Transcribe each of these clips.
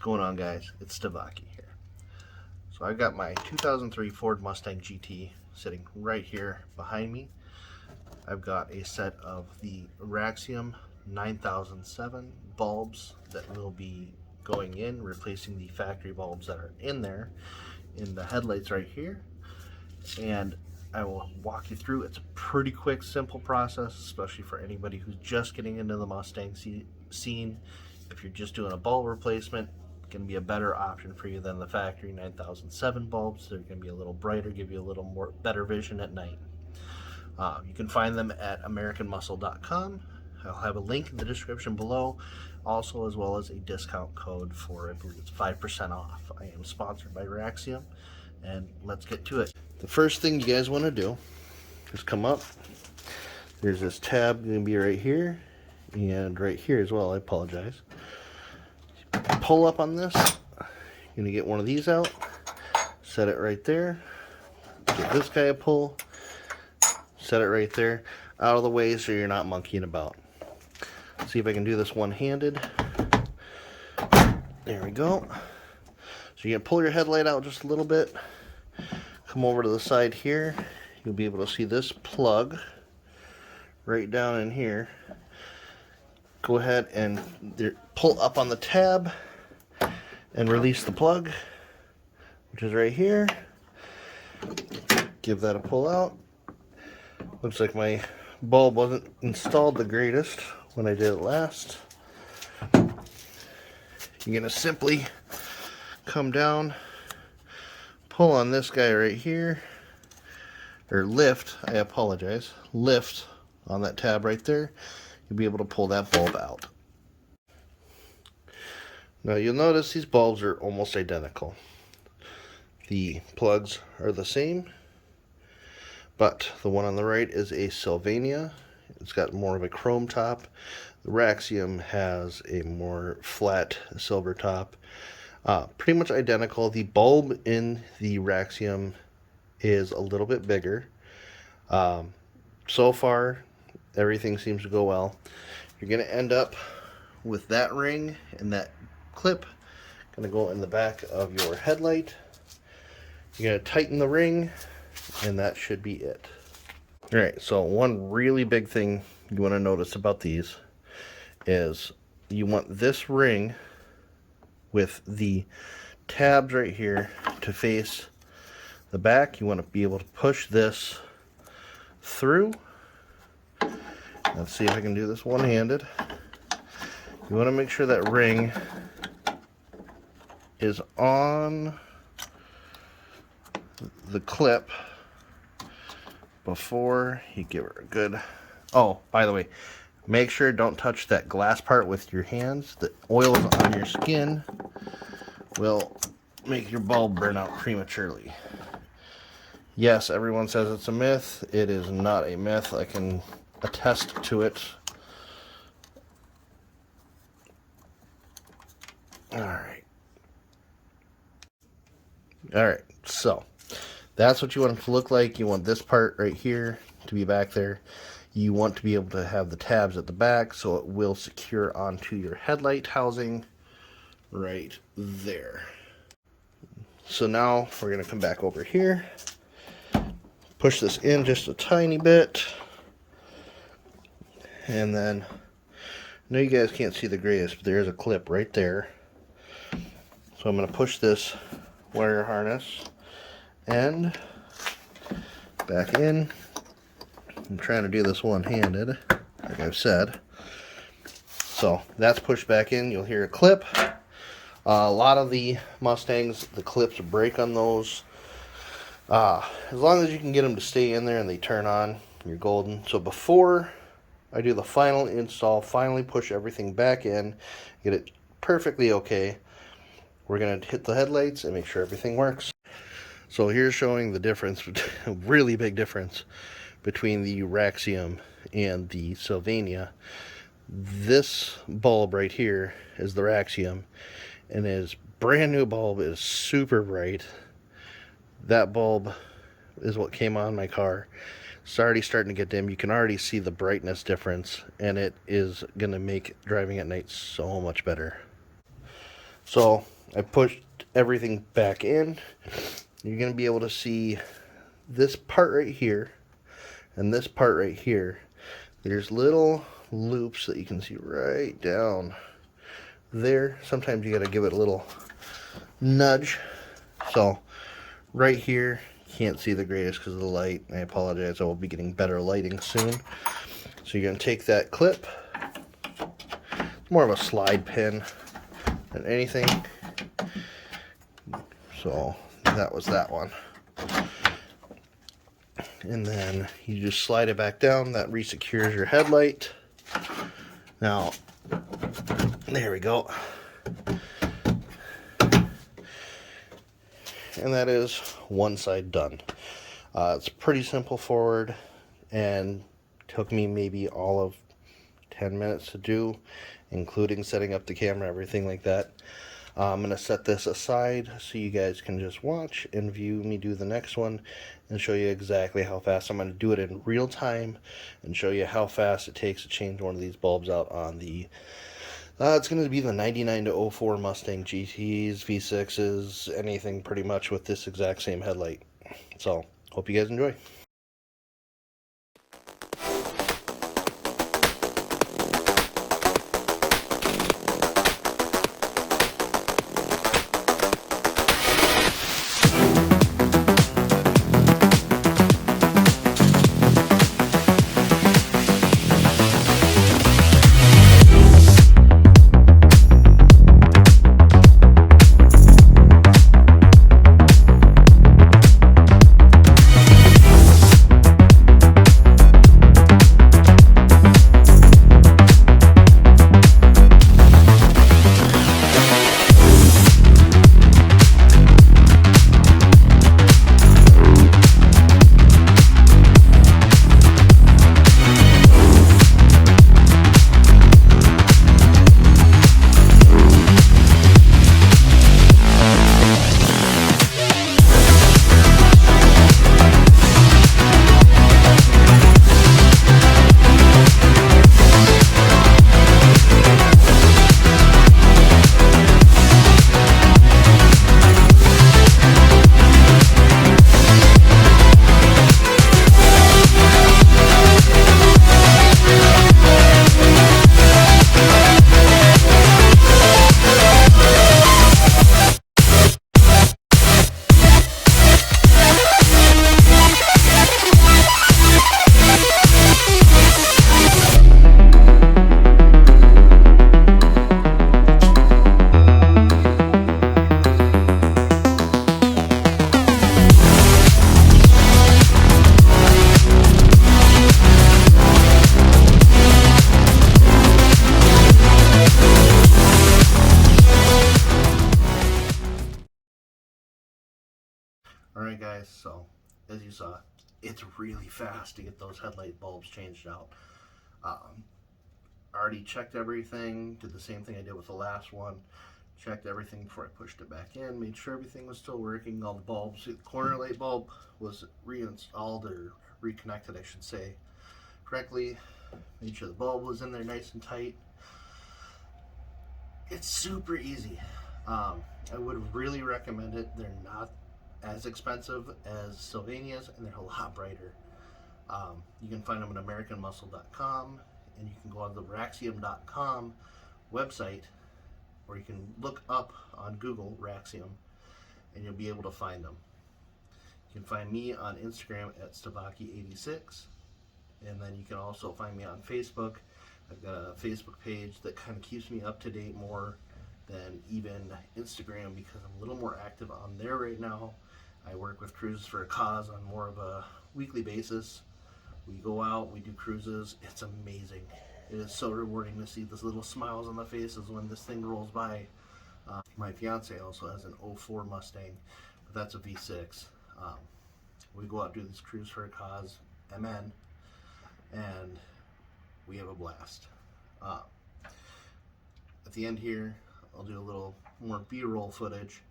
going on, guys? It's Stavaki here. So I've got my 2003 Ford Mustang GT sitting right here behind me. I've got a set of the Raxiom 9007 bulbs that will be going in, replacing the factory bulbs that are in there in the headlights right here. And I will walk you through. It's a pretty quick, simple process, especially for anybody who's just getting into the Mustang scene. If you're just doing a bulb replacement, it's going to be a better option for you than the factory 9007 bulbs. They're going to be a little brighter, give you a little more better vision at night. You can find them at americanmuscle.com. I'll have a link in the description below, also as well as a discount code for, I believe it's 5% off. I am sponsored by Raxiom, and let's get to it. The first thing you guys want to do is come up. There's this tab going to be right here and right here as well. I apologize. Pull up on this. You're going to get one of these out. Set it right there. Give this guy a pull. Set it right there. Out of the way so you're not monkeying about. See if I can do this one-handed. There we go. So you're going to pull your headlight out just a little bit. Come over to the side here. You'll be able to see this plug right down in here. Go ahead and pull up on the tab and release the plug, which is right here. Give that a pull out. Looks like my bulb wasn't installed the greatest when I did it last. You're going to simply come down, pull on this guy right here, or lift, I apologize, lift on that tab right there. You'll be able to pull that bulb out. Now you'll notice these bulbs are almost identical. The plugs are the same, but the one on the right is a Sylvania. It's got more of a chrome top. The Raxiom has a more flat silver top. Pretty much identical. The bulb in the Raxiom is a little bit bigger. So far, everything seems to go well. You're going to end up with that ring and that clip. Going to go in the back of your headlight. You're going to tighten the ring, and that should be it. Alright, so one really big thing you want to notice about these is you want this ring with the tabs right here to face the back. You want to be able to push this through. Let's see if I can do this one-handed. You want to make sure that ring is on the clip before you give her a good... Oh, by the way, make sure don't touch that glass part with your hands. The oils on your skin will make your bulb burn out prematurely. Yes, everyone says it's a myth. It is not a myth. I can attest to it. Alright, so that's what you want it to look like. You want this part right here to be back there. You want to be able to have the tabs at the back so it will secure onto your headlight housing right there. So now we're going to come back over here, push this in just a tiny bit, and then, I know you guys can't see the greatest, but there is a clip right there. So I'm going to push this wire harness and back in. I'm trying to do this one-handed, like I've said. So that's pushed back in. You'll hear a clip. A lot of the Mustangs, the clips break on those. As long as you can get them to stay in there and they turn on, you're golden. So before I do the final install, finally push everything back in, get it perfectly okay, we're going to hit the headlights and make sure everything works. So here's showing the difference, a really big difference between the Raxiom and the Sylvania. This bulb right here is the Raxiom, and his brand new bulb is super bright. That bulb is what came on my car. It's already starting to get dim. You can already see the brightness difference, and it is going to make driving at night so much better. So I pushed everything back in. You're going to be able to see this part right here and this part right here. There's little loops that you can see right down there. Sometimes you got to give it a little nudge. So right here, can't see the greatest because of the light. I apologize. I will be getting better lighting soon. So you're going to take that clip. It's more of a slide pin than anything. So that was that one. And then you just slide it back down. That resecures your headlight. Now, there we go. And that is one side done. It's pretty simple forward, and took me maybe all of 10 minutes to do, including setting up the camera, everything like that. I'm going to set this aside so you guys can just watch and view me do the next one and show you exactly how fast. I'm going to do it in real time and show you how fast it takes to change one of these bulbs out on the it's going to be the 99 to 04 Mustang GTs, V6s, anything pretty much with this exact same headlight. So, hope you guys enjoy. Alright guys, so as you saw, it's really fast to get those headlight bulbs changed out. Already checked everything, did the same thing I did with the last one. Checked everything before I pushed it back in, made sure everything was still working, all the bulbs. The corner light bulb was reinstalled, or reconnected I should say, correctly. Made sure the bulb was in there nice and tight. It's super easy. I would really recommend it. They're not as expensive as Sylvania's, and they're a lot brighter. You can find them at AmericanMuscle.com, and you can go on the raxiom.com website, or you can look up on Google Raxiom, and you'll be able to find them. You can find me on Instagram at Stavaki86, and then you can also find me on Facebook. I've got a Facebook page that kind of keeps me up to date more than even Instagram, because I'm a little more active on there right now. I work with Cruises for a Cause on more of a weekly basis. We go out, we do cruises. It's amazing. It is so rewarding to see those little smiles on the faces when this thing rolls by. My fiance also has an 04 Mustang, but that's a V6. We go out, do this Cruise for a Cause, MN, and we have a blast. At the end here, I'll do a little more B-roll footage,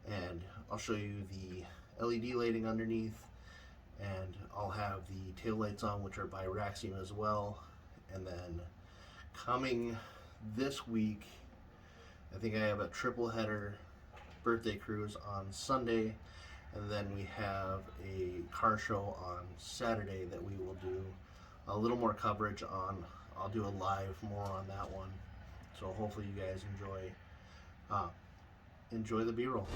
and I'll show you the LED lighting underneath, and I'll have the tail lights on, which are by Raxiom as well. And then coming this week, I think I have a triple header birthday cruise on Sunday, and then we have a car show on Saturday that we will do a little more coverage on. I'll do a live more on that one, so hopefully you guys enjoy the B-roll.